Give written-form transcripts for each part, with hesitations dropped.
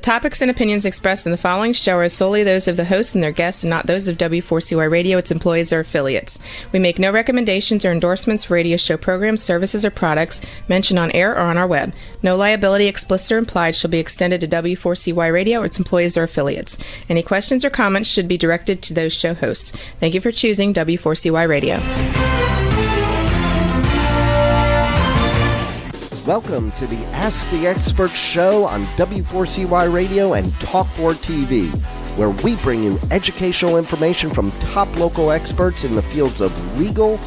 topics and opinions expressed in the following show are solely those of the hosts and their guests and not those of W4CY Radio, its employees, or affiliates. We make no recommendations or endorsements for radio show programs, services, or products mentioned on air or on our web. No liability, explicit or implied, shall be extended to W4CY Radio or its employees or affiliates. Any questions or comments should be directed to those show hosts. Thank you for choosing W4CY Radio. Welcome to the Ask the Expert show on W4CY Radio and Talkboard TV, where we bring you educational information from top local experts in the fields of legal,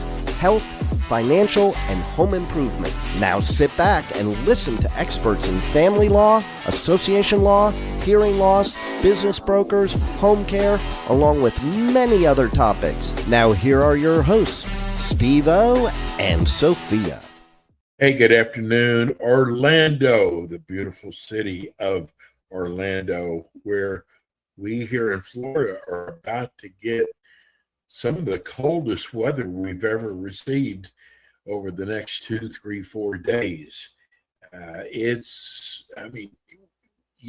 health, financial, and home improvement. Now sit back and listen to experts in family law, association law, hearing loss, business brokers, home care, along with many other topics. Now here are your hosts, Steve-O and Sophia. Hey, good afternoon. Orlando, the beautiful city of Orlando, where we here in Florida are about to get some of the coldest weather we've ever received over the next 2, 3, 4 days. You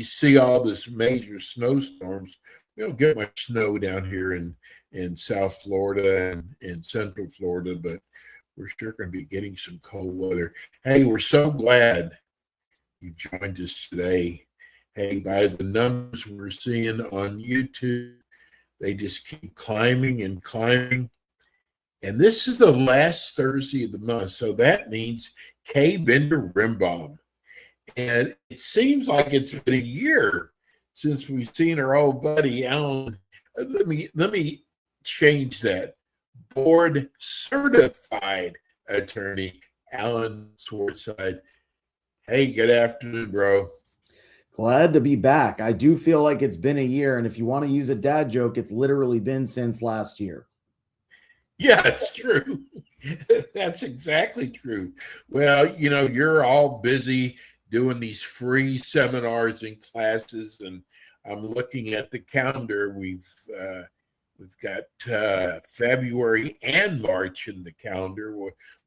see all this major snowstorms. We don't get much snow down here in South Florida and in Central Florida, but we're sure going to be getting some cold weather. Hey, we're so glad you joined us today. Hey, by the numbers we're seeing on YouTube, they just keep climbing and climbing. And this is the last Thursday of the month, so that means K. Bender Rimbaum. And it seems like it's been a year since we've seen our old buddy Alan. Let me change that. Board certified attorney Alan Swartzide. Hey, good afternoon, bro. Glad to be back. I do feel like it's been a year, and if you want to use a dad joke, it's literally been since last year. Yeah, it's true. That's exactly true. Well, you're all busy doing these free seminars and classes, and I'm looking at the calendar. We've got February and March in the calendar,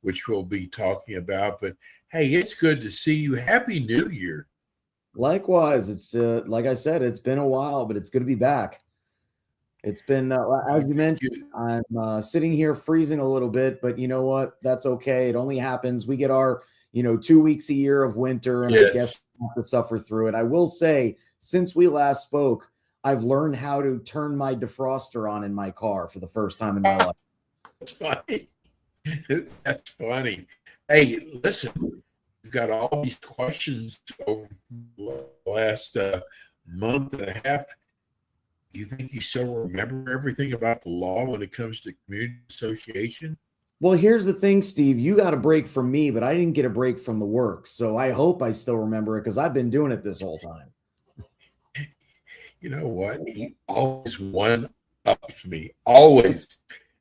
which we'll be talking about. But, hey, it's good to see you. Happy New Year. Likewise. It's like I said, it's been a while, but it's good to be back. It's been, as you mentioned, I'm sitting here freezing a little bit, but you know what? That's okay. It only happens. We get our, 2 weeks a year of winter, and yes. I guess we have to suffer through it. I will say, since we last spoke, I've learned how to turn my defroster on in my car for the first time in my life. That's funny. That's funny. Hey, listen, we've got all these questions over the last month and a half. You think you still remember everything about the law when it comes to community association? Well, here's the thing, Steve. You got a break from me, but I didn't get a break from the work. So I hope I still remember it because I've been doing it this whole time. You know what? He always one-ups me. Always.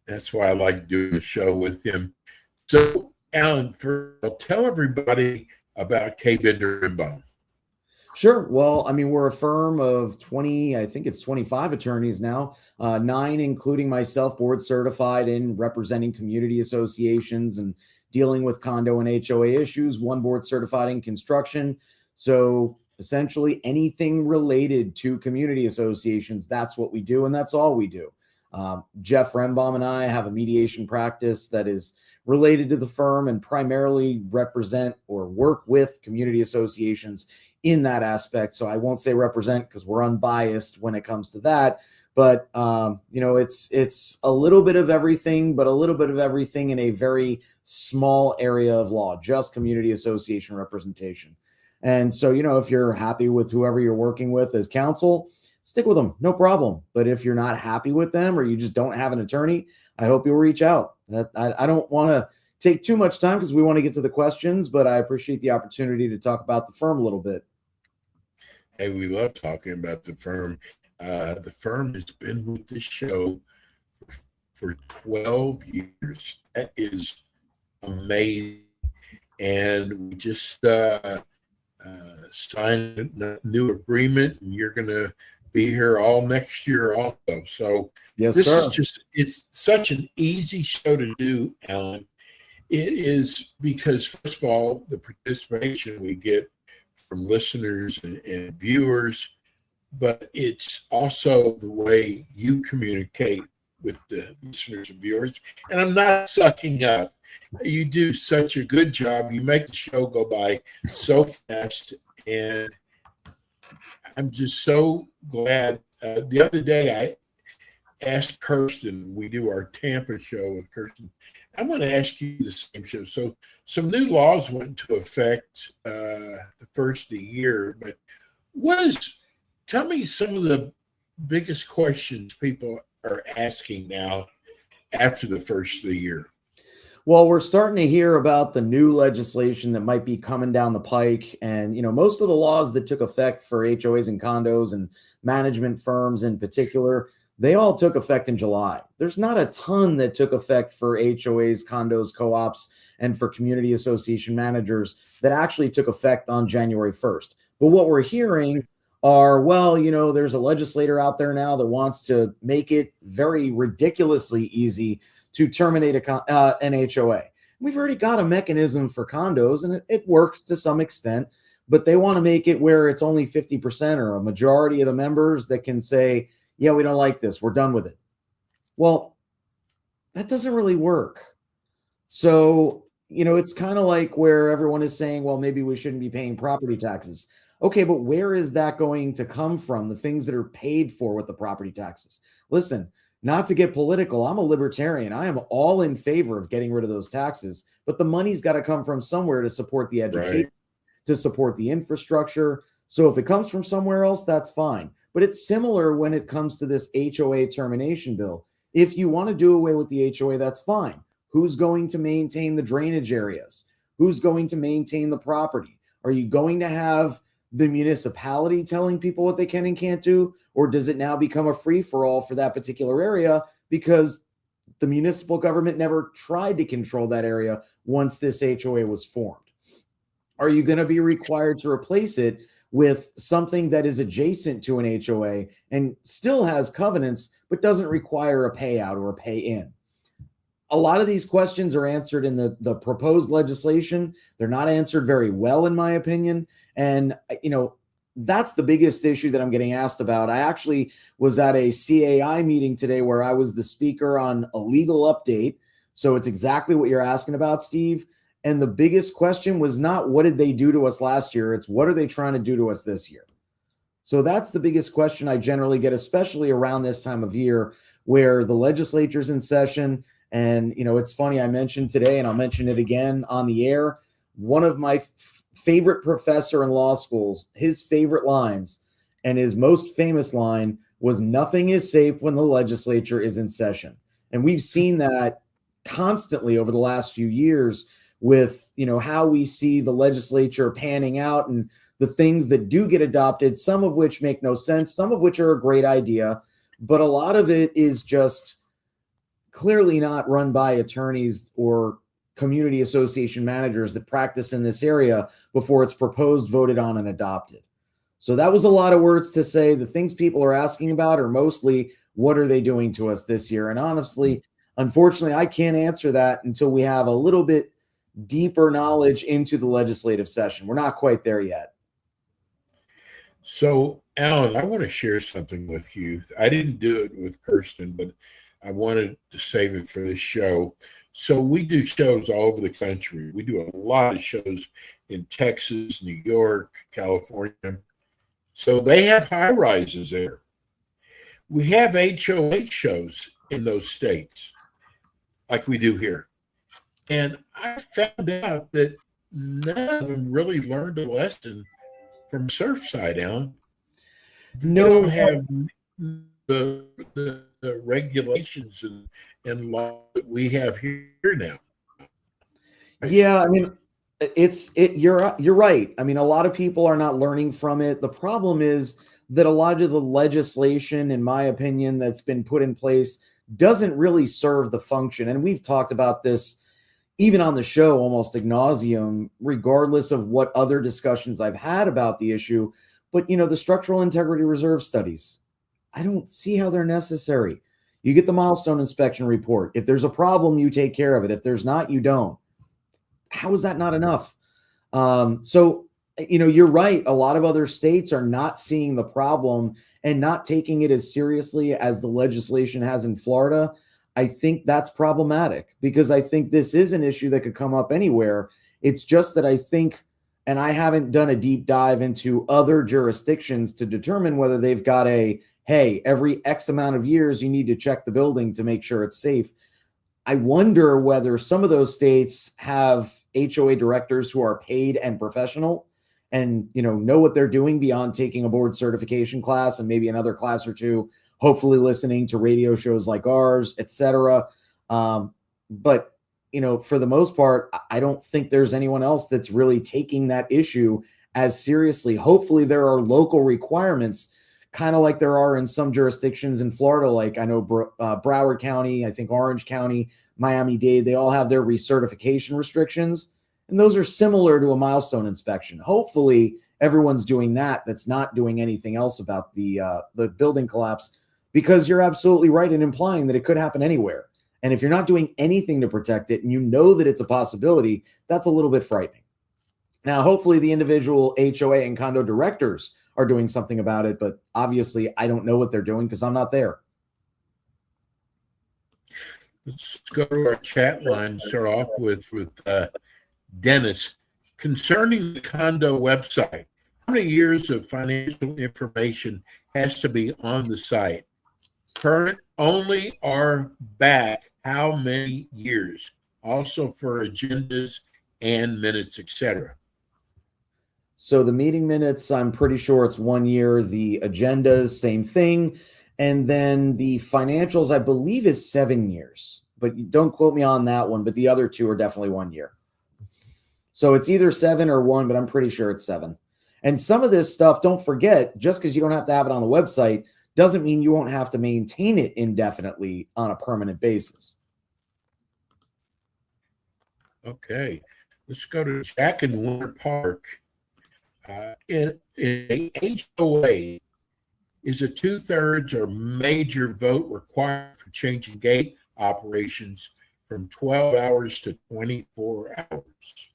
That's why I like doing a show with him. So, Alan, tell everybody about K. Bender Rimbaum. Sure. Well, we're a firm of 25 attorneys now, 9, including myself, board certified in representing community associations and dealing with condo and HOA issues, 1 board certified in construction. So essentially anything related to community associations, that's what we do. And that's all we do. Jeff Rembaum and I have a mediation practice that is related to the firm and primarily represent or work with community associations in that aspect. So I won't say represent because we're unbiased when it comes to that. But, it's a little bit of everything, but a little bit of everything in a very small area of law, just community association representation. And so, if you're happy with whoever you're working with as counsel, stick with them, no problem. But if you're not happy with them or you just don't have an attorney, I hope you'll reach out. I don't want to take too much time because we want to get to the questions, but I appreciate the opportunity to talk about the firm a little bit. Hey, we love talking about the firm. The firm has been with this show for 12 years. That is amazing. And we just signed a new agreement, and you're going to be here all next year also. So yes, this sir. It's such an easy show to do, Alan. It is because, first of all, the participation we get from listeners and viewers, but it's also the way you communicate with the listeners and viewers. And I'm not sucking up. You do such a good job. You make the show go by so fast, and I'm just so glad. The other day, I asked Kirsten, we do our Tampa show with Kirsten. I'm going to ask you the same show. So some new laws went into effect the first of the year, but tell me some of the biggest questions people are asking now after the first of the year. Well, we're starting to hear about the new legislation that might be coming down the pike. And, most of the laws that took effect for HOAs and condos and management firms in particular, they all took effect in July. There's not a ton that took effect for HOAs, condos, co-ops, and for community association managers that actually took effect on January 1st. But what we're hearing are, there's a legislator out there now that wants to make it very ridiculously easy to terminate an HOA. We've already got a mechanism for condos, and it works to some extent, but they want to make it where it's only 50% or a majority of the members that can say, yeah, we don't like this, we're done with it. Well, that doesn't really work. So, it's kind of like where everyone is saying, well, maybe we shouldn't be paying property taxes. Okay, but where is that going to come from? The things that are paid for with the property taxes. Listen, not to get political, I'm a libertarian. I am all in favor of getting rid of those taxes, but the money's got to come from somewhere to support the education, right, to support the infrastructure. So if it comes from somewhere else, that's fine. But it's similar when it comes to this HOA termination bill. If you want to do away with the HOA, that's fine. Who's going to maintain the drainage areas? Who's going to maintain the property? Are you going to have the municipality telling people what they can and can't do? Or does it now become a free-for-all for that particular area because the municipal government never tried to control that area once this HOA was formed? Are you going to be required to replace it with something that is adjacent to an HOA and still has covenants, but doesn't require a payout or a pay-in? A lot of these questions are answered in the proposed legislation. They're not answered very well, in my opinion. And, that's the biggest issue that I'm getting asked about. I actually was at a CAI meeting today where I was the speaker on a legal update. So it's exactly what you're asking about, Steve. And the biggest question was not what did they do to us last year? It's what are they trying to do to us this year? So that's the biggest question I generally get, especially around this time of year where the legislature's in session. And, it's funny, I mentioned today, and I'll mention it again on the air, one of my favorite professor in law schools, his favorite lines and his most famous line was, "Nothing is safe when the legislature is in session." And we've seen that constantly over the last few years with, how we see the legislature panning out and the things that do get adopted, some of which make no sense, some of which are a great idea, but a lot of it is just clearly not run by attorneys or community association managers that practice in this area before it's proposed, voted on, and adopted. So that was a lot of words to say. The things people are asking about are mostly, what are they doing to us this year? And honestly, unfortunately, I can't answer that until we have a little bit deeper knowledge into the legislative session. We're not quite there yet. So, Alan, I want to share something with you. I didn't do it with Kirsten, but I wanted to save it for this show. So we do shows all over the country. We do a lot of shows in Texas, New York, California. So they have high rises there. We have HOA shows in those states, like we do here. And I found out that none of them really learned a lesson from Surfside, Alan. They don't have the regulations and law that we have here now. Yeah, I mean, you're right. I mean, a lot of people are not learning from it. The problem is that a lot of the legislation, in my opinion, that's been put in place doesn't really serve the function. And we've talked about this even on the show almost ad nauseum, regardless of what other discussions I've had about the issue. But, the structural integrity reserve studies, I don't see how they're necessary. You get the milestone inspection report. If there's a problem, you take care of it. If there's not, you don't. How is that not enough? So you're right. A lot of other states are not seeing the problem and not taking it as seriously as the legislation has in Florida. I think that's problematic because I think this is an issue that could come up anywhere. It's just that I think, and I haven't done a deep dive into other jurisdictions to determine whether they've got hey, every X amount of years, you need to check the building to make sure it's safe. I wonder whether some of those states have HOA directors who are paid and professional and know what they're doing beyond taking a board certification class and maybe another class or two, hopefully listening to radio shows like ours, etc. But for the most part, I don't think there's anyone else that's really taking that issue as seriously. Hopefully there are local requirements, kind of like there are in some jurisdictions in Florida. Like I know Broward County, I think Orange County, Miami-Dade, they all have their recertification restrictions. And those are similar to a milestone inspection. Hopefully everyone's doing that. That's not doing anything else about the building collapse, because you're absolutely right in implying that it could happen anywhere. And if you're not doing anything to protect it and you know that it's a possibility, that's a little bit frightening. Now, hopefully the individual HOA and condo directors are doing something about it, but obviously I don't know what they're doing because I'm not there. Let's go to our chat line and start off with Dennis. Concerning the condo website, how many years of financial information has to be on the site? Current only or back how many years? Also for agendas and minutes, etc. So the meeting minutes, I'm pretty sure it's 1 year. The agendas, same thing. And then the financials, I believe, is 7 years. But don't quote me on that one. But the other two are definitely 1 year. So it's either 7 or 1, but I'm pretty sure it's 7. And some of this stuff, don't forget, just because you don't have to have it on the website doesn't mean you won't have to maintain it indefinitely on a permanent basis. Okay. Let's go to Jack in Winter Park. In a HOA, is a 2/3 or major vote required for changing gate operations from 12 hours to 24 hours?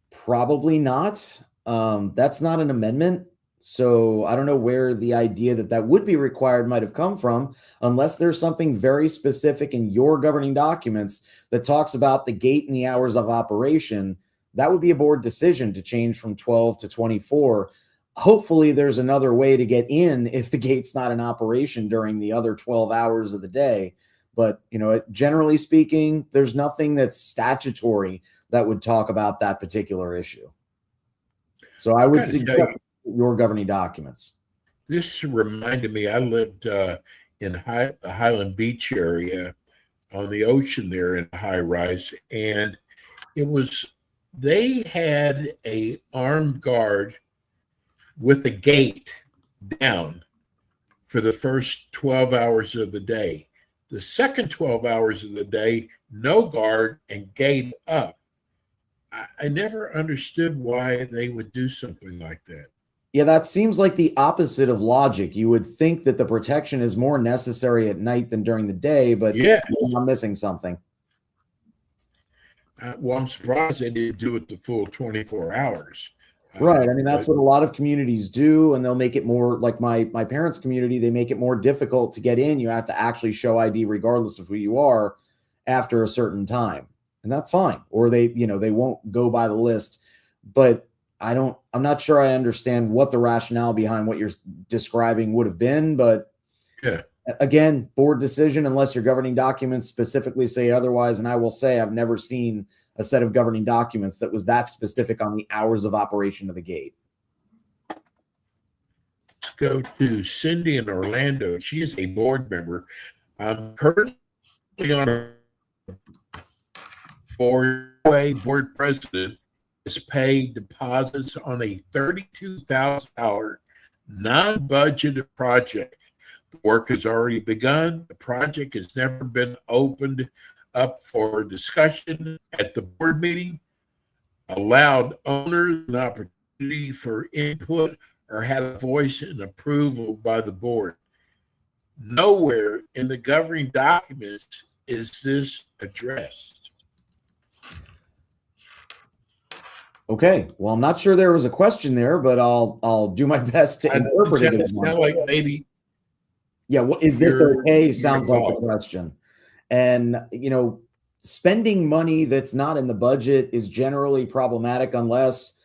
Probably not. That's not an amendment. So I don't know where the idea that would be required might have come from, unless there's something very specific in your governing documents that talks about the gate and the hours of operation. That would be a board decision to change from 12 to 24. Hopefully there's another way to get in if the gate's not in operation during the other 12 hours of the day. But, generally speaking, there's nothing that's statutory that would talk about that particular issue. So I would suggest your governing documents. This reminded me, I lived in the Highland Beach area on the ocean there in a high rise. And they had a armed guard with a gate down for the first 12 hours of the day. The second 12 hours of the day, no guard and gate up. I never understood why they would do something like that. Yeah, that seems like the opposite of logic. You would think that the protection is more necessary at night than during the day, but yeah, I'm missing something. Well, I'm surprised they didn't do it the full 24 hours. Right. I mean, that's what a lot of communities do, and they'll make it more like my parents' community. They make it more difficult to get in. You have to actually show ID regardless of who you are after a certain time, and that's fine. Or they won't go by the list. But I'm not sure I understand what the rationale behind what you're describing would have been. But yeah, again, board decision, unless your governing documents specifically say otherwise. And I will say I've never seen a set of governing documents that was that specific on the hours of operation of the gate. Let's go to Cindy in Orlando. She is a board member. I'm currently on a board president is paid deposits on a $32,000 non-budgeted project. The work has already begun. The project has never been opened up for discussion at the board meeting, allowed owners an opportunity for input, or had a voice in approval by the board. Nowhere in the governing documents is this addressed. Okay, well, I'm not sure there was a question there, but I'll do my best to interpret it. It sounds like maybe. Yeah, what is this okay? Sounds like a question. And, spending money that's not in the budget is generally problematic unless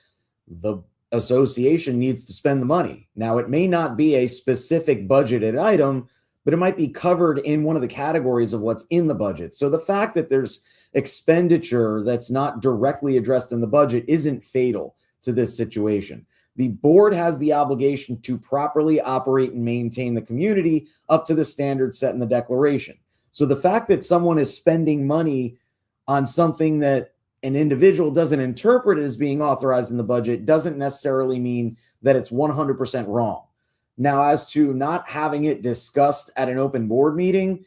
the association needs to spend the money. Now, it may not be a specific budgeted item, but it might be covered in one of the categories of what's in the budget. So the fact that there's expenditure that's not directly addressed in the budget isn't fatal to this situation. The board has the obligation to properly operate and maintain the community up to the standards set in the declaration. So the fact that someone is spending money on something that an individual doesn't interpret as being authorized in the budget doesn't necessarily mean that it's 100% wrong. Now, as to not having it discussed at an open board meeting,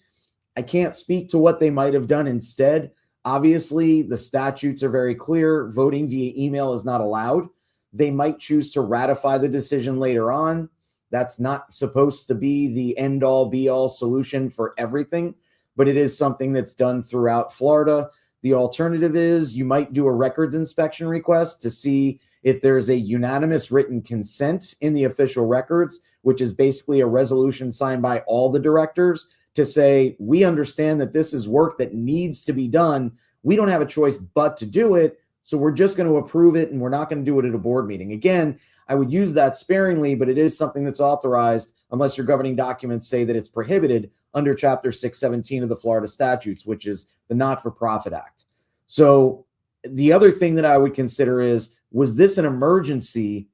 I can't speak to what they might have done instead. Obviously, the statutes are very clear. Voting via email is not allowed. They might choose to ratify the decision later on. That's not supposed to be the end-all, be-all solution for everything, but it is something that's done throughout Florida. The alternative is you might do a records inspection request to see if there's a unanimous written consent in the official records, which is basically a resolution signed by all the directors to say, we understand that this is work that needs to be done. We don't have a choice but to do it. So we're just going to approve it, and we're not going to do it at a board meeting. Again, I would use that sparingly, but it is something that's authorized unless your governing documents say that it's prohibited under Chapter 617 of the Florida statutes, which is the Not-for-Profit Act. So the other thing that I would consider is, was this an emergency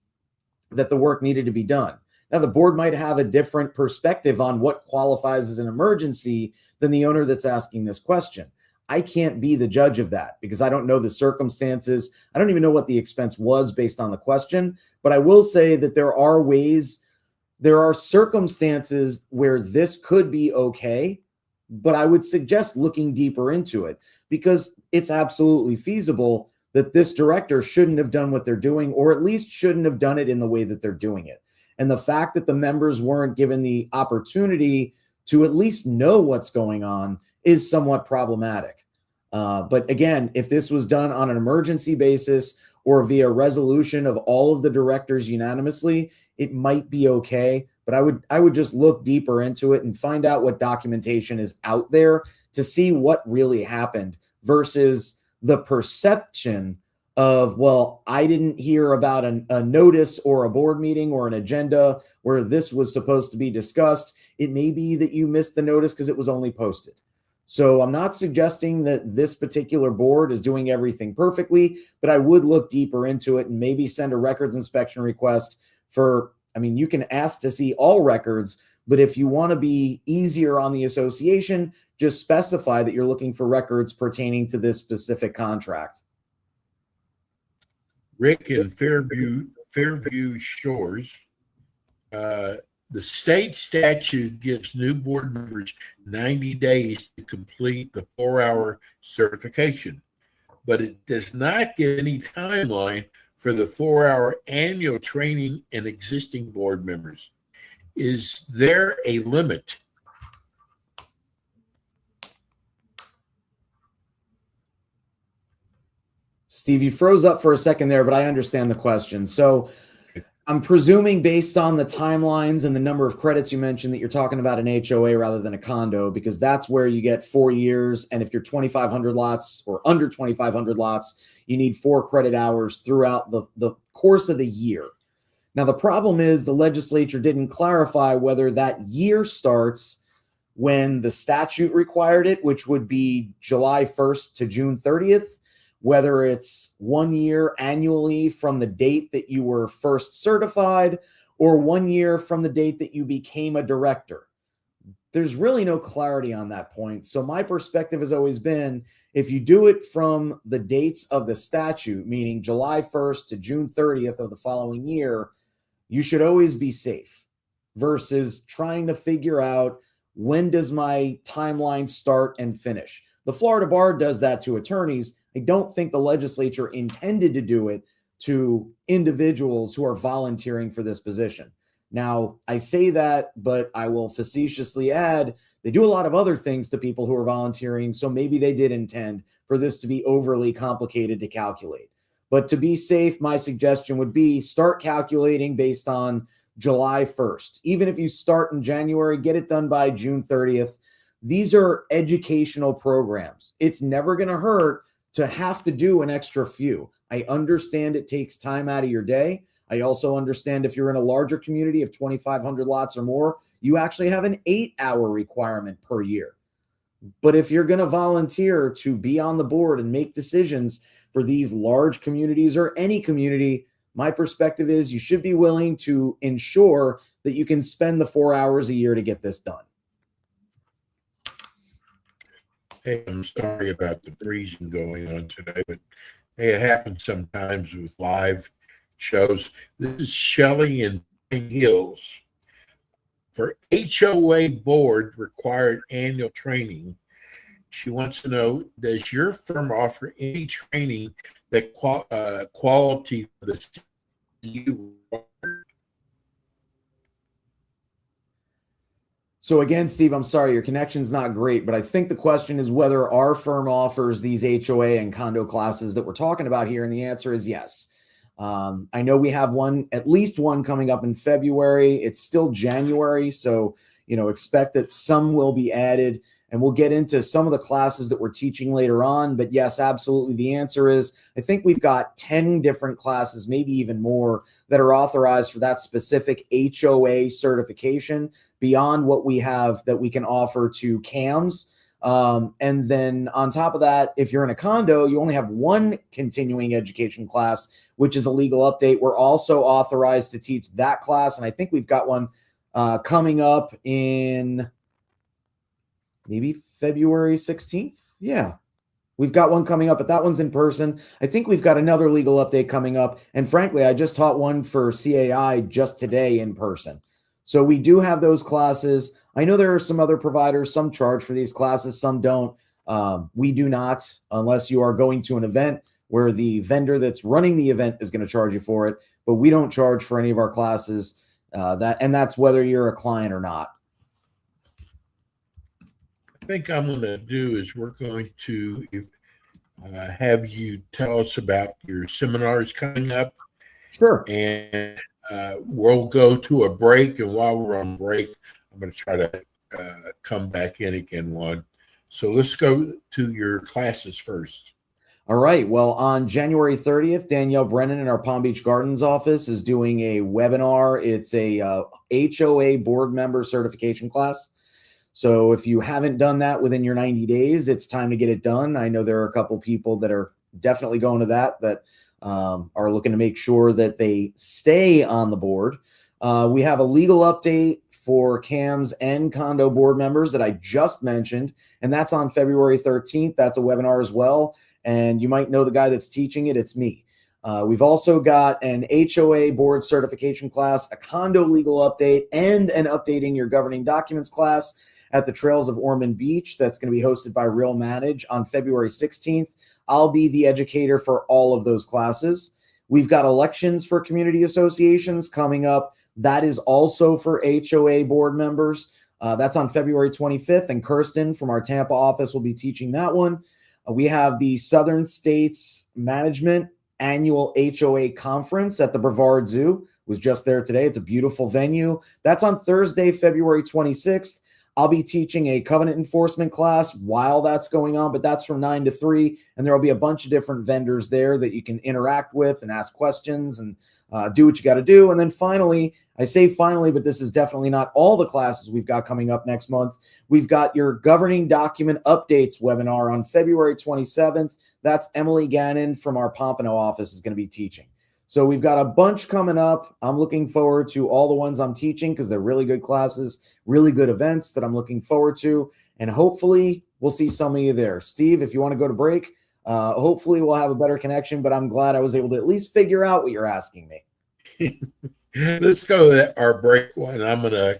that the work needed to be done? Now, the board might have a different perspective on what qualifies as an emergency than the owner that's asking this question. I can't be the judge of that because I don't know the circumstances. I don't even know what the expense was based on the question. But I will say that there are circumstances where this could be okay, but I would suggest looking deeper into it because it's absolutely feasible that this director shouldn't have done what they're doing, or at least shouldn't have done it in the way that they're doing it. And the fact that the members weren't given the opportunity to at least know what's going on is somewhat problematic. But again, if this was done on an emergency basis or via resolution of all of the directors unanimously, it might be okay. But I would just look deeper into it and find out what documentation is out there to see what really happened versus the perception of, well, I didn't hear about a notice or a board meeting or an agenda where this was supposed to be discussed. It may be that you missed the notice because it was only posted. So I'm not suggesting that this particular board is doing everything perfectly, but I would look deeper into it and maybe send a records inspection request for, you can ask to see all records, but if you want to be easier on the association, just specify that you're looking for records pertaining to this specific contract. Rick, in Fairview Shores, the state statute gives new board members 90 days to complete the 4-hour certification, but it does not give any timeline for the 4-hour annual training in existing board members. Is there a limit? Steve, you froze up for a second there, but I understand the question. So I'm presuming based on the timelines and the number of credits you mentioned that you're talking about an HOA rather than a condo, because that's where you get 4 years. And if you're 2,500 lots or under 2,500 lots, you need 4 credit hours throughout the course of the year. Now, the problem is the legislature didn't clarify whether that year starts when the statute required it, which would be July 1st to June 30th, whether it's 1 year annually from the date that you were first certified or 1 year from the date that you became a director. There's really no clarity on that point. So my perspective has always been, if you do it from the dates of the statute, meaning July 1st to June 30th of the following year, you should always be safe versus trying to figure out when does my timeline start and finish. The Florida Bar does that to attorneys. I don't think the legislature intended to do it to individuals who are volunteering for this position. Now, I say that, but I will facetiously add, they do a lot of other things to people who are volunteering, so maybe they did intend for this to be overly complicated to calculate. But to be safe, my suggestion would be start calculating based on July 1st. Even if you start in January, get it done by June 30th. These are educational programs. It's never going to hurt to have to do an extra few. I understand it takes time out of your day. I also understand if you're in a larger community of 2,500 lots or more, you actually have an 8-hour requirement per year. But if you're going to volunteer to be on the board and make decisions for these large communities or any community, my perspective is you should be willing to ensure that you can spend the 4 hours a year to get this done. Hey, I'm sorry about the freezing going on today, but hey, it happens sometimes with live shows. This is Shelley in Pine Hills. For HOA Board required annual training, she wants to know, does your firm offer any training that quality for the you? So again, Steve, I'm sorry, your connection's not great, but I think the question is whether our firm offers these HOA and condo classes that we're talking about here, and the answer is yes. I know we have at least one coming up in February. It's still January, so expect that some will be added, and we'll get into some of the classes that we're teaching later on. But yes, absolutely, the answer is I think we've got 10 different classes, maybe even more, that are authorized for that specific HOA certification beyond what we have that we can offer to CAMs. And then on top of that, if you're in a condo, you only have one continuing education class, which is a legal update. We're also authorized to teach that class. And I think we've got one coming up in maybe February 16th. Yeah, we've got one coming up, but that one's in person. I think we've got another legal update coming up. And frankly, I just taught one for CAI just today in person. So we do have those classes. I know there are some other providers, some charge for these classes, some don't. We do not, unless you are going to an event where the vendor that's running the event is going to charge you for it. But we don't charge for any of our classes, and that's whether you're a client or not. I think I'm going to do is we're going to have you tell us about your seminars coming up. Sure. And we'll go to a break, and while we're on break, I'm going to try to come back in again one. So let's go to your classes first. All right. Well, on January 30th, Danielle Brennan in our Palm Beach Gardens office is doing a webinar. It's a HOA board member certification class. So if you haven't done that within your 90 days, it's time to get it done. I know there are a couple people that are definitely going to that are looking to make sure that they stay on the board. We have a legal update for CAMs and condo board members that I just mentioned, and that's on February 13th. That's a webinar as well, and you might know the guy that's teaching it. It's me. We've also got an HOA board certification class, a condo legal update, and an updating your governing documents class at the Trails of Ormond Beach. That's going to be hosted by Real Manage on February 16th. I'll be the educator for all of those classes. We've got elections for community associations coming up. That is also for HOA board members. That's on February 25th, and Kirsten from our Tampa office will be teaching that one. We have the Southern States Management Annual HOA Conference at the Brevard Zoo. Was just there today. It's a beautiful venue. That's on Thursday, February 26th. I'll be teaching a covenant enforcement class while that's going on, but that's from 9 to 3. And there will be a bunch of different vendors there that you can interact with and ask questions and do what you got to do. And then finally, I say finally, but this is definitely not all the classes we've got coming up next month. We've got your governing document updates webinar on February 27th. That's Emily Gannon from our Pompano office is going to be teaching. So we've got a bunch coming up. I'm looking forward to all the ones I'm teaching because they're really good classes, really good events that I'm looking forward to. And hopefully we'll see some of you there. Steve, if you want to go to break, hopefully we'll have a better connection, but I'm glad I was able to at least figure out what you're asking me. Let's go to our break one. I'm going to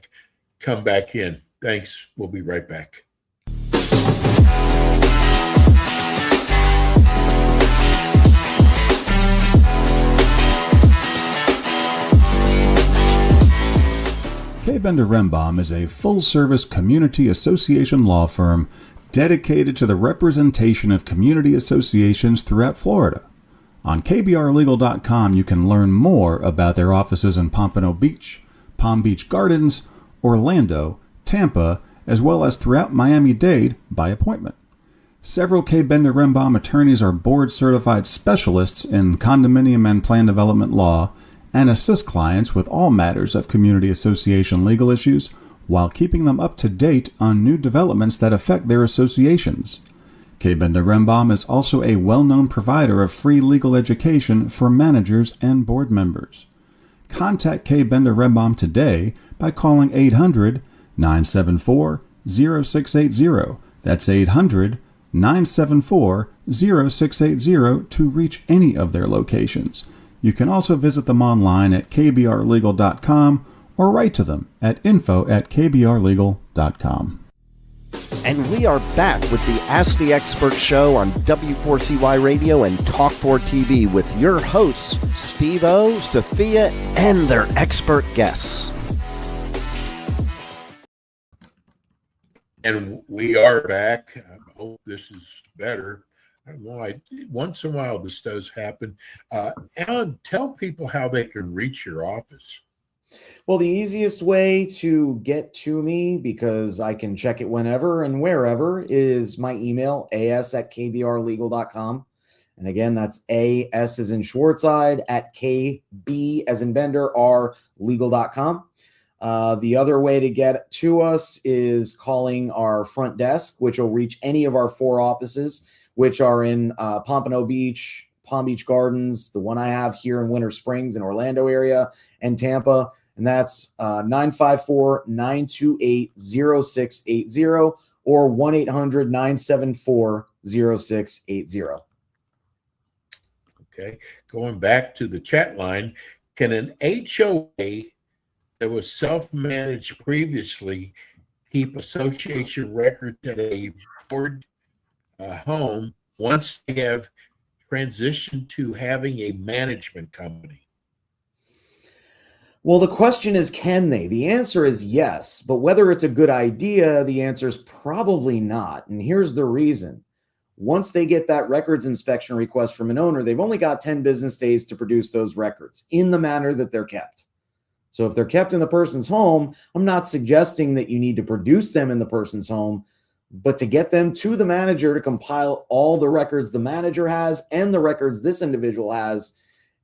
come back in. Thanks. We'll be right back. K. Bender Rembaum is a full-service community association law firm dedicated to the representation of community associations throughout Florida. On kbrlegal.com, you can learn more about their offices in Pompano Beach, Palm Beach Gardens, Orlando, Tampa, as well as throughout Miami-Dade by appointment. Several K. Bender Rembaum attorneys are board-certified specialists in condominium and plan development law and assist clients with all matters of community association legal issues while keeping them up to date on new developments that affect their associations. K. Bender Rembaum is also a well-known provider of free legal education for managers and board members. Contact K. Bender Rembaum today by calling 800-974-0680. That's 800-974-0680 to reach any of their locations. You can also visit them online at kbrlegal.com or write to them at info@kbrlegal.com. And we are back with the Ask the Expert show on W4CY Radio and Talk4 TV with your hosts, Steve-O, Sophia, and their expert guests. And we are back. I hope this is better. I don't know. Once in a while, this does happen. Alan, tell people how they can reach your office. Well, the easiest way to get to me, because I can check it whenever and wherever, is my email, as@kbrlegal.com. And again, that's AS as in Schwartzide at KB as in Bender, R legal.com. The other way to get to us is calling our front desk, which will reach any of our 4 offices, which are in Pompano Beach, Palm Beach Gardens, the one I have here in Winter Springs in Orlando area, and Tampa. And that's 954-928-0680 or 1-800-974-0680. Okay. Going back to the chat line, can an HOA that was self-managed previously keep association records at a board home once they have transitioned to having a management company? Well, the question is, can they? The answer is yes, but whether it's a good idea, the answer is probably not. And here's the reason. Once they get that records inspection request from an owner, they've only got 10 business days to produce those records in the manner that they're kept. So if they're kept in the person's home, I'm not suggesting that you need to produce them in the person's home, but to get them to the manager to compile all the records the manager has and the records this individual has,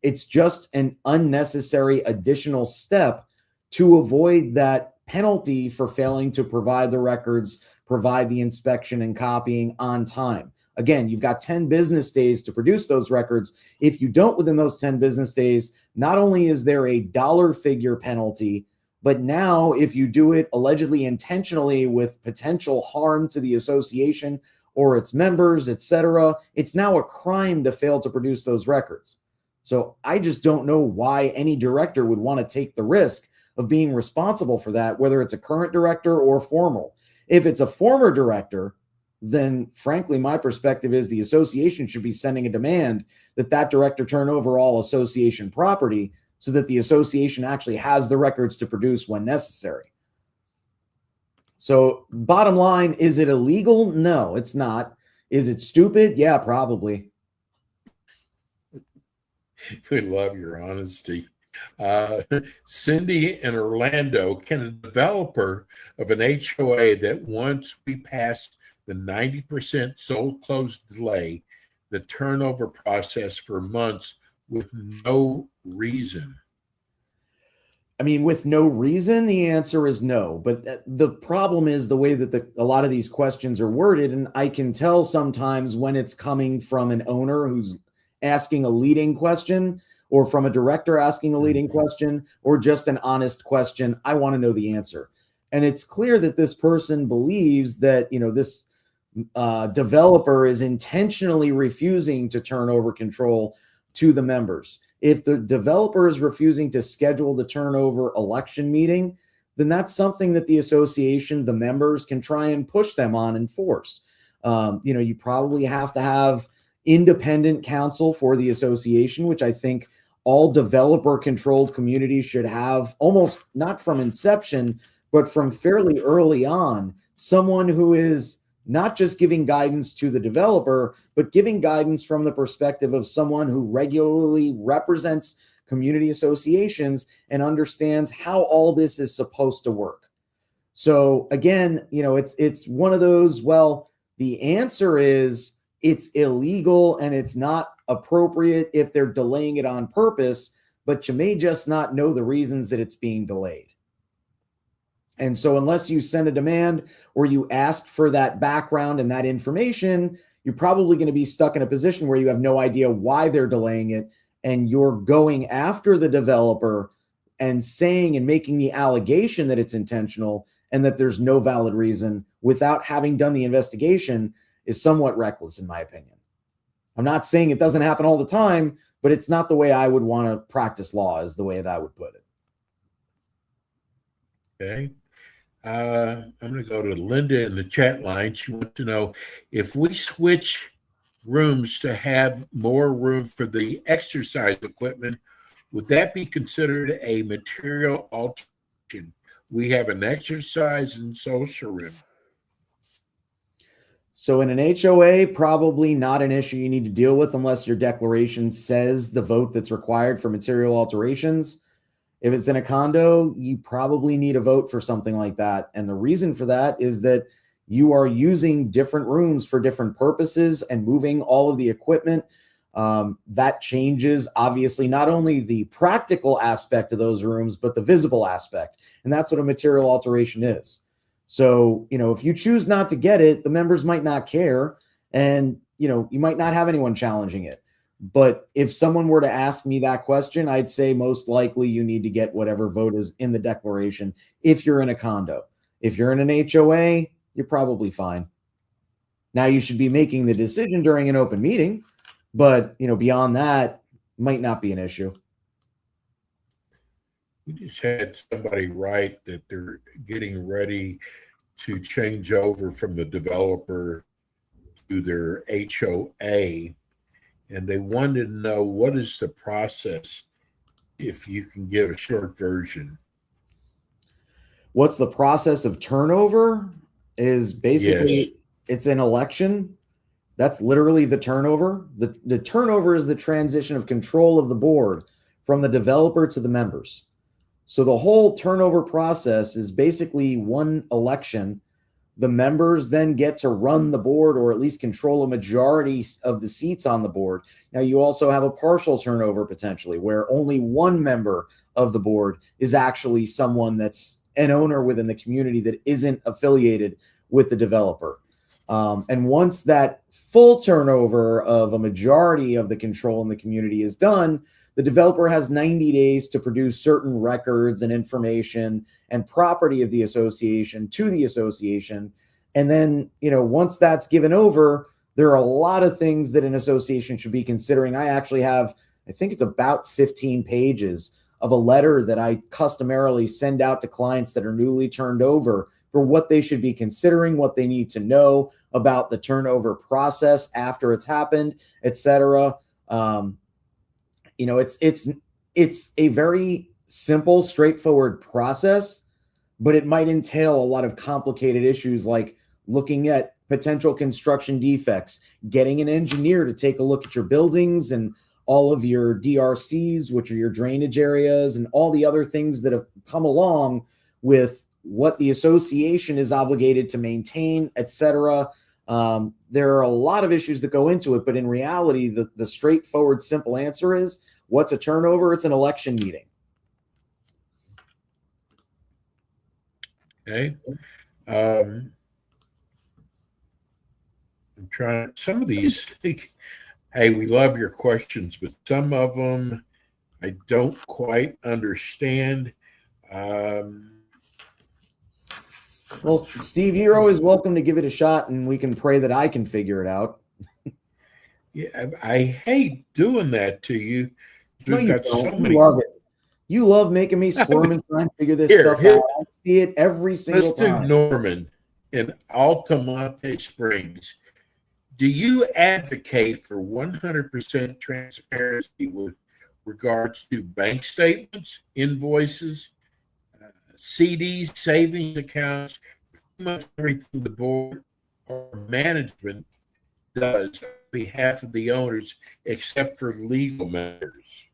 it's just an unnecessary additional step to avoid that penalty for failing to provide the records, provide the inspection and copying on time. Again, you've got 10 business days to produce those records. If you don't within those 10 business days, not only is there a dollar figure penalty, but now if you do it allegedly intentionally with potential harm to the association or its members, etc., it's now a crime to fail to produce those records. So I just don't know why any director would want to take the risk of being responsible for that, whether it's a current director or former. If it's a former director, then frankly, my perspective is the association should be sending a demand that that director turn over all association property so that the association actually has the records to produce when necessary. So bottom line, is it illegal? No, it's not. Is it stupid? Yeah, probably. We love your honesty. Cindy in Orlando, can a developer of an HOA that once we pass the 90% sold close delay, the turnover process for months with no reason? I mean, with no reason, the answer is no. But the problem is the way that a lot of these questions are worded. And I can tell sometimes when it's coming from an owner who's asking a leading question, or from a director asking a leading question, or just an honest question. I want to know the answer. And it's clear that this person believes that, this developer is intentionally refusing to turn over control to the members. If the developer is refusing to schedule the turnover election meeting, then that's something that the association, the members, can try and push them on and force. You probably have to have independent counsel for the association, which I think all developer-controlled communities should have, almost not from inception, but from fairly early on, someone who is not just giving guidance to the developer, but giving guidance from the perspective of someone who regularly represents community associations and understands how all this is supposed to work. So again, it's one of those, well, the answer is it's illegal and it's not appropriate if they're delaying it on purpose, but you may just not know the reasons that it's being delayed. And so unless you send a demand or you ask for that background and that information, you're probably going to be stuck in a position where you have no idea why they're delaying it. And you're going after the developer and saying and making the allegation that it's intentional and that there's no valid reason without having done the investigation is somewhat reckless, in my opinion. I'm not saying it doesn't happen all the time, but it's not the way I would want to practice law, is the way that I would put it. Okay. I'm going to go to Linda in the chat line. She wants to know if we switch rooms to have more room for the exercise equipment, would that be considered a material alteration? We have an exercise and social room. So in an HOA, probably not an issue you need to deal with unless your declaration says the vote that's required for material alterations. If it's in a condo, you probably need a vote for something like that. And the reason for that is that you are using different rooms for different purposes and moving all of the equipment. That changes, obviously, not only the practical aspect of those rooms, but the visible aspect. And that's what a material alteration is. So, if you choose not to get it, the members might not care. And, you might not have anyone challenging it. But if someone were to ask me that question, I'd say most likely you need to get whatever vote is in the declaration if you're in a condo. If you're in an HOA, you're probably fine. Now, you should be making the decision during an open meeting, but, beyond that, might not be an issue. We just had somebody write that they're getting ready to change over from the developer to their HOA. And they wanted to know, what is the process, if you can give a short version? What's the process of turnover is basically, Yes. It's an election. That's literally the turnover. The turnover is the transition of control of the board from the developer to the members. So the whole turnover process is basically one election. The members then get to run the board, or at least control a majority of the seats on the board. Now, you also have a partial turnover potentially, where only one member of the board is actually someone that's an owner within the community that isn't affiliated with the developer. And once that full turnover of a majority of the control in the community is done, the developer has 90 days to produce certain records and information and property of the association to the association. And then, once that's given over, there are a lot of things that an association should be considering. I actually have, I think it's about 15 pages of a letter that I customarily send out to clients that are newly turned over for what they should be considering, what they need to know about the turnover process after it's happened, etc. It's a very simple, straightforward process, but it might entail a lot of complicated issues like looking at potential construction defects, getting an engineer to take a look at your buildings and all of your DRCs, which are your drainage areas, and all the other things that have come along with what the association is obligated to maintain, etc. There are a lot of issues that go into it, but in reality, the straightforward, simple answer is, what's a turnover? It's an election meeting. Okay. I'm trying some of these. Hey, we love your questions, but some of them I don't quite understand. Well, Steve, you're always welcome to give it a shot, and we can pray that I can figure it out. Yeah, I hate doing that to you. No, We've you got don't. so You many. love it. You love making me squirm and try and figure this stuff Here. out. I see it every single Let's do time. Norman in Altamonte Springs. Do you advocate for 100% transparency with regards to bank statements, invoices, CDs, savings accounts, pretty much everything the board or management does on behalf of the owners, except for legal matters?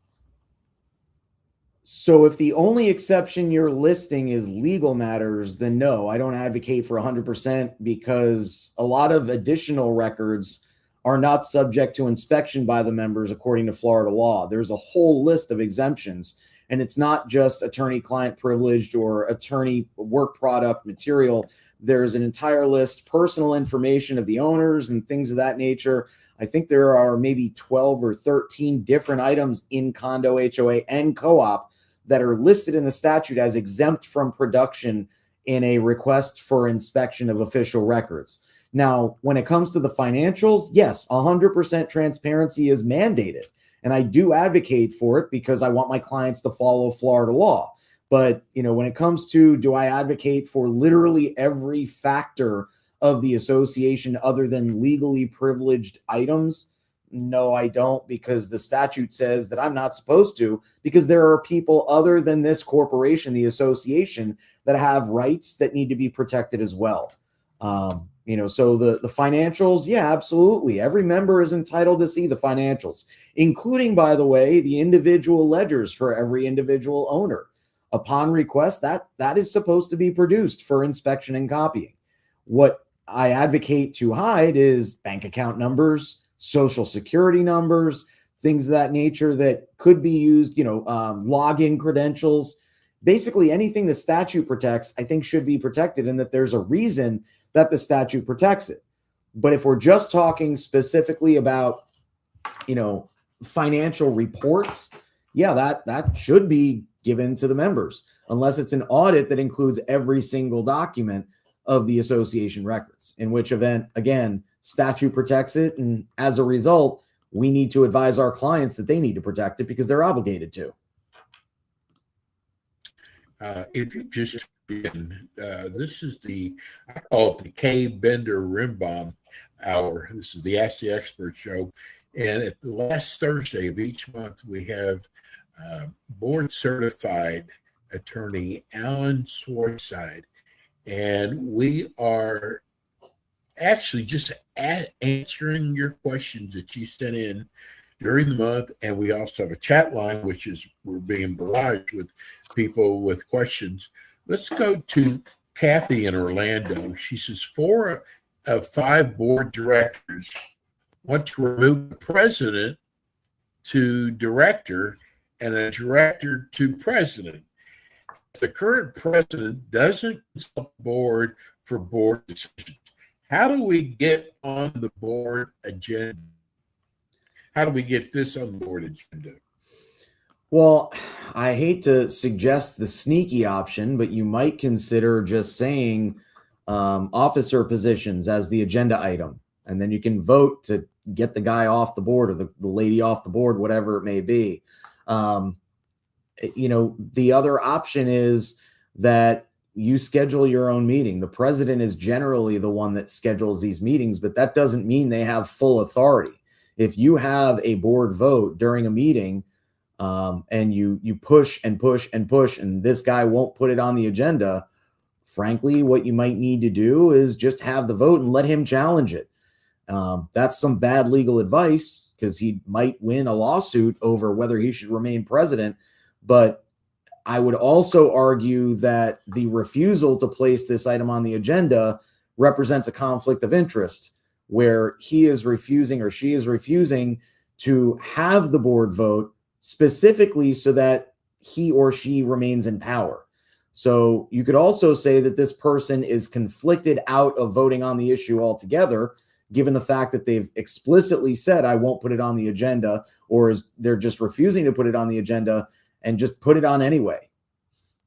So if the only exception you're listing is legal matters, then no, I don't advocate for 100% because a lot of additional records are not subject to inspection by the members according to Florida law. There's a whole list of exemptions, and it's not just attorney-client privileged or attorney work product material. There's an entire list, personal information of the owners and things of that nature. I think there are maybe 12 or 13 different items in condo, HOA, and co-op that are listed in the statute as exempt from production in a request for inspection of official records. Now, when it comes to the financials, yes, 100% transparency is mandated. And I do advocate for it because I want my clients to follow Florida law. But, when it comes to, do I advocate for literally every factor of the association other than legally privileged items? No, I don't, because the statute says that I'm not supposed to, because there are people other than this corporation, the association, that have rights that need to be protected as well. So the financials, yeah, absolutely. Every member is entitled to see the financials, including, by the way, the individual ledgers for every individual owner. Upon request, that is supposed to be produced for inspection and copying. What I advocate to hide is bank account numbers, social security numbers, things of that nature that could be used, login credentials, basically anything the statute protects, I think should be protected, and that there's a reason that the statute protects it. But if we're just talking specifically about, financial reports, yeah, that should be given to the members, unless it's an audit that includes every single document of the association records, in which event, again, statute protects it. And as a result, we need to advise our clients that they need to protect it because they're obligated to. If you just been, this is I call it the K Bender Rimbomb Hour. This is the Ask the Expert show. And at the last Thursday of each month, we have board certified attorney Alan Swartzide. And we are actually just answering your questions that you sent in during the month. And we also have a chat line, which is we're being barraged with people with questions. Let's go to Kathy in Orlando. She says 4 of 5 board directors want to remove the president to director and a director to president. The current president doesn't consult the board for board decisions. How do we get on the board agenda? How do we get this on the board agenda? Well, I hate to suggest the sneaky option, but you might consider just saying officer positions as the agenda item. And then you can vote to get the guy off the board or the lady off the board, whatever it may be. The other option is that you schedule your own meeting. The president is generally the one that schedules these meetings, but that doesn't mean they have full authority. If you have a board vote during a meeting and you push and push and push, and this guy won't put it on the agenda, frankly, what you might need to do is just have the vote and let him challenge it. That's some bad legal advice because he might win a lawsuit over whether he should remain president. But I would also argue that the refusal to place this item on the agenda represents a conflict of interest where he is refusing or she is refusing to have the board vote specifically so that he or she remains in power. So you could also say that this person is conflicted out of voting on the issue altogether, given the fact that they've explicitly said, I won't put it on the agenda, or they're just refusing to put it on the agenda and just put it on anyway.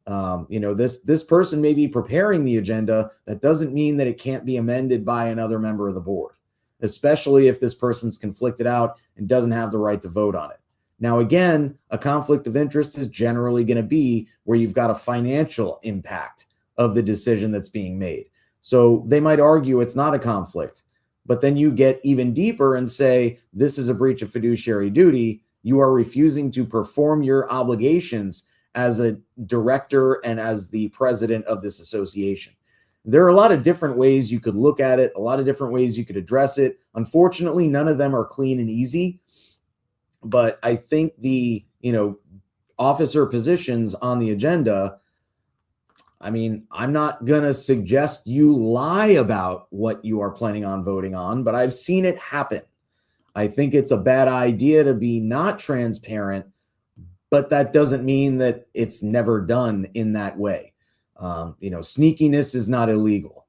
This person may be preparing the agenda. That doesn't mean that it can't be amended by another member of the board, especially if this person's conflicted out and doesn't have the right to vote on it. Now, again, a conflict of interest is generally going to be where you've got a financial impact of the decision that's being made. So they might argue it's not a conflict, but then you get even deeper and say, this is a breach of fiduciary duty. You are refusing to perform your obligations as a director and as the president of this association. there are a lot of different ways you could look at it, a lot of different ways you could address it. Unfortunately, none of them are clean and easy. But I think the, officer positions on the agenda, I mean, I'm not going to suggest you lie about what you are planning on voting on, but I've seen it happen. I think it's a bad idea to be not transparent, but that doesn't mean that it's never done in that way. Sneakiness is not illegal.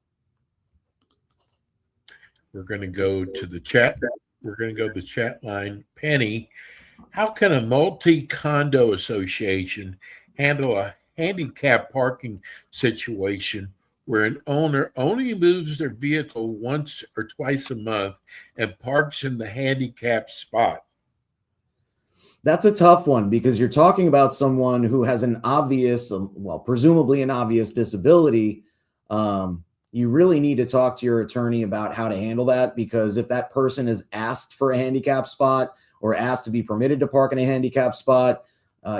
We're going to go to the chat. We're going to go to the chat line. Penny, how can a multi-condo association handle a handicap parking situation where an owner only moves their vehicle once or twice a month and parks in the handicap spot? That's a tough one because you're talking about someone who has an obvious, presumably an obvious disability. You really need to talk to your attorney about how to handle that, because if that person is asked for a handicap spot or asked to be permitted to park in a handicap spot,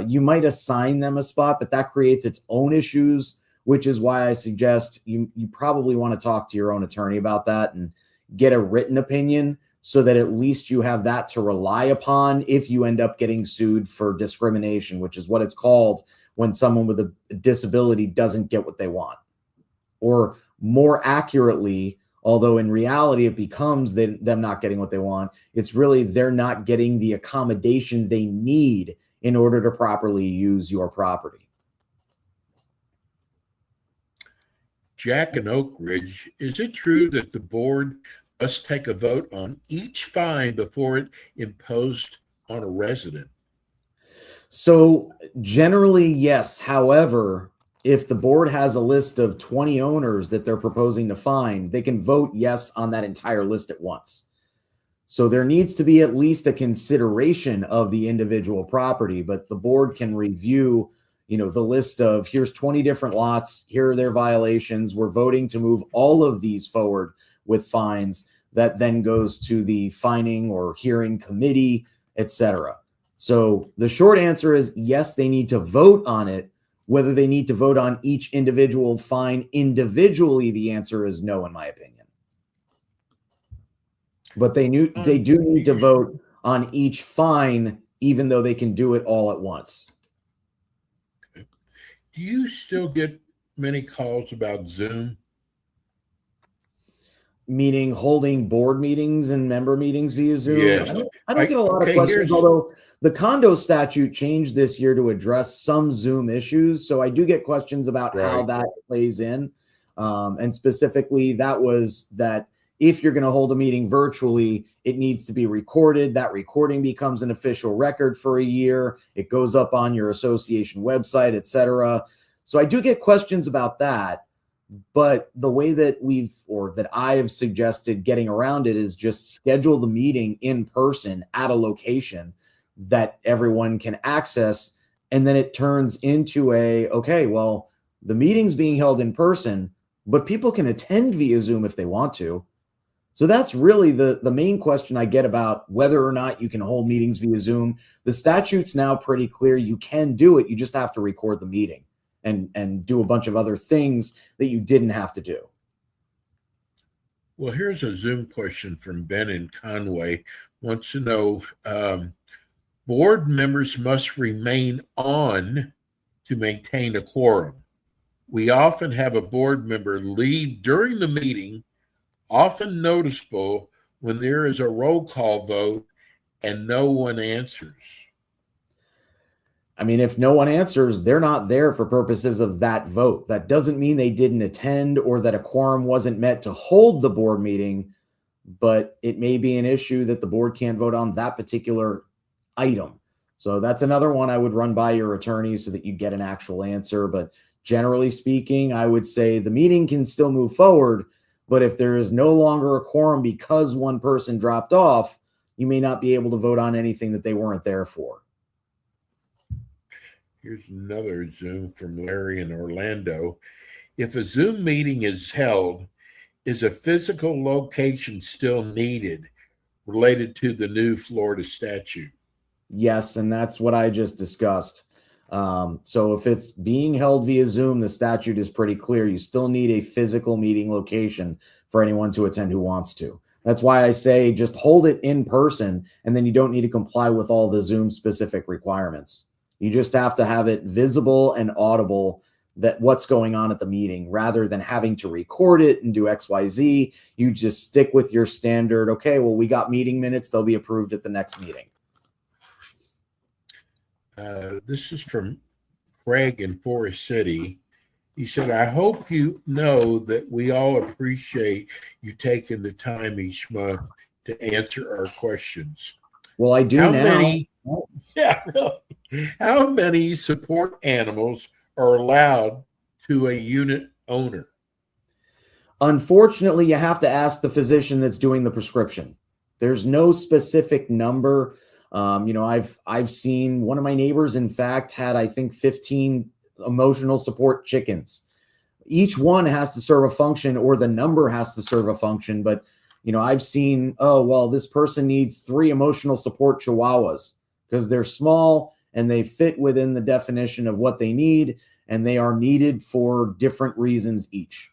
you might assign them a spot, but that creates its own issues, which is why I suggest you probably want to talk to your own attorney about that and get a written opinion, so that at least you have that to rely upon if you end up getting sued for discrimination, which is what it's called when someone with a disability doesn't get what they want. Or more accurately, although in reality it becomes them not getting what they want, it's really they're not getting the accommodation they need in order to properly use your property. Jack in Oak Ridge, is it true that the board must take a vote on each fine before it imposed on a resident? So generally, yes. However, if the board has a list of 20 owners that they're proposing to fine, they can vote yes on that entire list at once. So there needs to be at least a consideration of the individual property, but the board can review, the list of here's 20 different lots, here are their violations. We're voting to move all of these forward with fines. That then goes to the fining or hearing committee, etc. So the short answer is yes, they need to vote on it. Whether they need to vote on each individual fine individually, the answer is no, in my opinion. But they do need to vote on each fine, even though they can do it all at once. Okay. Do you still get many calls about Zoom? Meaning holding board meetings and member meetings via Zoom? Yes. I don't get a lot of questions, although the condo statute changed this year to address some Zoom issues. So I do get questions about how that plays in. And specifically, that was that if you're going to hold a meeting virtually, it needs to be recorded. That recording becomes an official record for a year. It goes up on your association website, etc. So I do get questions about that. But the way that that I have suggested getting around it is just schedule the meeting in person at a location that everyone can access. And then it turns into the meeting's being held in person, but people can attend via Zoom if they want to. So that's really the main question I get about whether or not you can hold meetings via Zoom. The statute's now pretty clear. You can do it. You just have to record the meeting and do a bunch of other things that you didn't have to do. Well, here's a Zoom question from Ben in Conway. Wants to know, board members must remain on to maintain a quorum. We often have a board member leave during the meeting, often noticeable when there is a roll call vote and no one answers. I mean, if no one answers, they're not there for purposes of that vote. That doesn't mean they didn't attend or that a quorum wasn't met to hold the board meeting, but it may be an issue that the board can't vote on that particular item. So that's another one I would run by your attorney so that you get an actual answer. But generally speaking, I would say the meeting can still move forward, but if there is no longer a quorum because one person dropped off, you may not be able to vote on anything that they weren't there for. Here's another Zoom from Larry in Orlando. If a Zoom meeting is held, is a physical location still needed related to the new Florida statute? Yes, and that's what I just discussed. So if it's being held via Zoom, the statute is pretty clear. You still need a physical meeting location for anyone to attend who wants to. That's why I say just hold it in person, and then you don't need to comply with all the Zoom specific requirements. You just have to have it visible and audible that what's going on at the meeting, rather than having to record it and do XYZ. You just stick with your standard. Okay, well, we got meeting minutes. They'll be approved at the next meeting. This is from Craig in Forest City. He said, I hope you know that we all appreciate you taking the time each month to answer our questions. Well, I do How many support animals are allowed to a unit owner? Unfortunately, you have to ask the physician that's doing the prescription. There's no specific number. I've seen one of my neighbors, in fact, had, I think, 15 emotional support chickens. Each one has to serve a function, or the number has to serve a function. But, I've seen, this person needs 3 emotional support chihuahuas because they're small and they fit within the definition of what they need, and they are needed for different reasons each.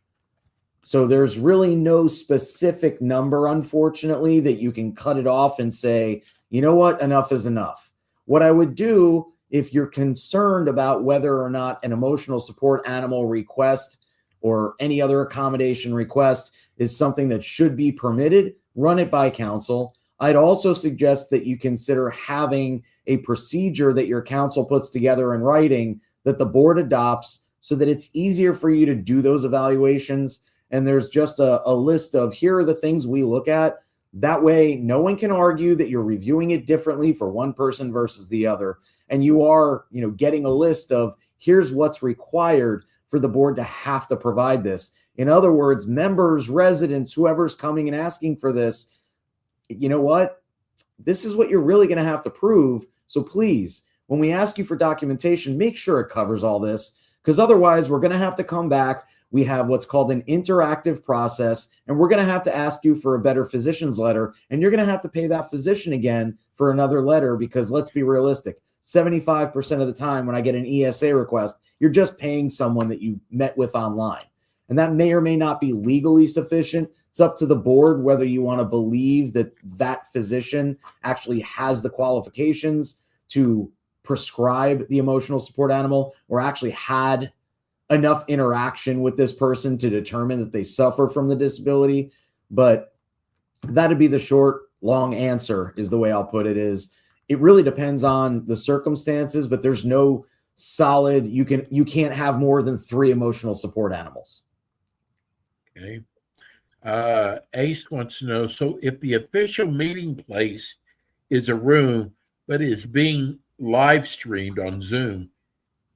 So there's really no specific number, unfortunately, that you can cut it off and say, you know what, enough is enough. What I would do, if you're concerned about whether or not an emotional support animal request or any other accommodation request is something that should be permitted, run it by counsel. I'd also suggest that you consider having a procedure that your counsel puts together in writing that the board adopts, so that it's easier for you to do those evaluations. And there's just a list of, here are the things we look at. That way, no one can argue that you're reviewing it differently for one person versus the other. And you are, getting a list of, here's what's required for the board to have to provide this. In other words, members, residents, whoever's coming and asking for this, you know what? This is what you're really going to have to prove. So please, when we ask you for documentation, make sure it covers all this, because otherwise we're going to have to come back. We have what's called an interactive process, and we're going to have to ask you for a better physician's letter, and you're going to have to pay that physician again for another letter, because let's be realistic. 75% of the time when I get an ESA request, you're just paying someone that you met with online. And that may or may not be legally sufficient. It's up to the board whether you want to believe that that physician actually has the qualifications to prescribe the emotional support animal, or actually had enough interaction with this person to determine that they suffer from the disability. But that'd be the short, long answer, is the way I'll put it. Is it really depends on the circumstances, but there's no solid, you can't have more than 3 emotional support animals. Okay. Ace wants to know, so if the official meeting place is a room, but is being live streamed on Zoom,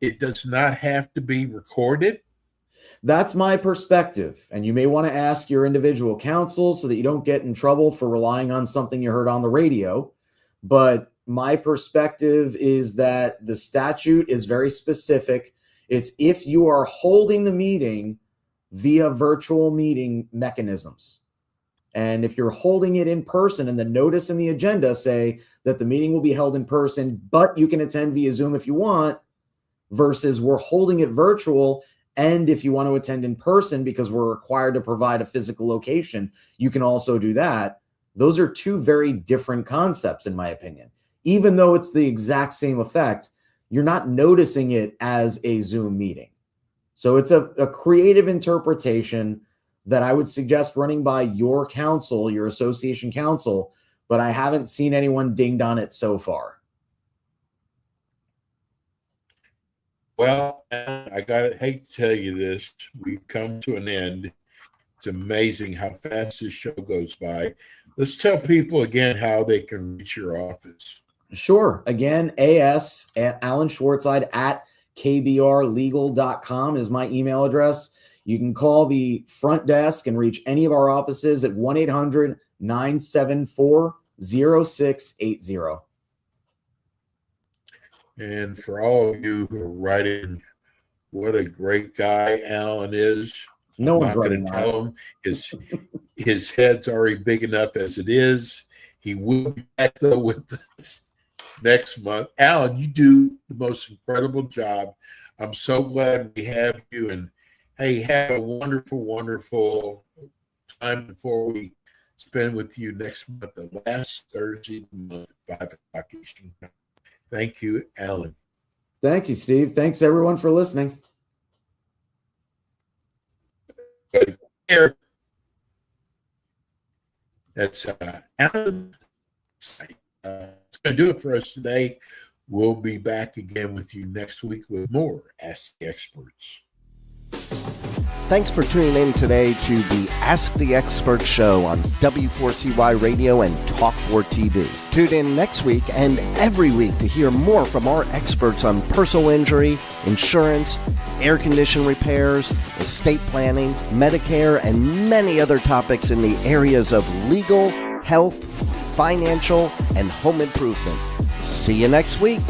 it does not have to be recorded? That's my perspective. And you may want to ask your individual counsel so that you don't get in trouble for relying on something you heard on the radio. But my perspective is that the statute is very specific. It's if you are holding the meeting via virtual meeting mechanisms. And if you're holding it in person, and the notice and the agenda say that the meeting will be held in person, but you can attend via Zoom if you want, versus we're holding it virtual, and if you want to attend in person because we're required to provide a physical location, you can also do that. Those are 2 very different concepts, in my opinion. Even though it's the exact same effect, you're not noticing it as a Zoom meeting. So it's a creative interpretation that I would suggest running by your counsel, your association counsel, but I haven't seen anyone dinged on it so far. Well, hate to tell you this, we've come to an end. It's amazing how fast this show goes by. Let's tell people again how they can reach your office. Sure. Again, AS at Alan Schwartzide at kbrlegal.com is my email address. You can call the front desk and reach any of our offices at 1-800-974-0680. And for all of you who are writing, what a great guy Alan is. No I'm one's not going to tell him. His head's already big enough as it is. He will be back, though, with us. next month. Alan, you do the most incredible job. I'm so glad we have you. And hey, have a wonderful, wonderful time before we spend with you next month, the last Thursday of the month at 5 o'clock Eastern Time. Thank you, Alan. Thank you, Steve. Thanks, everyone, for listening. That's Alan. It's going to do it for us today. We'll be back again with you next week with more Ask the Experts. Thanks for tuning in today to the Ask the Expert show on W4CY Radio and Talk4 TV. Tune in next week and every week to hear more from our experts on personal injury, insurance, air condition repairs, estate planning, Medicare, and many other topics in the areas of legal, health, financial, and home improvement. See you next week.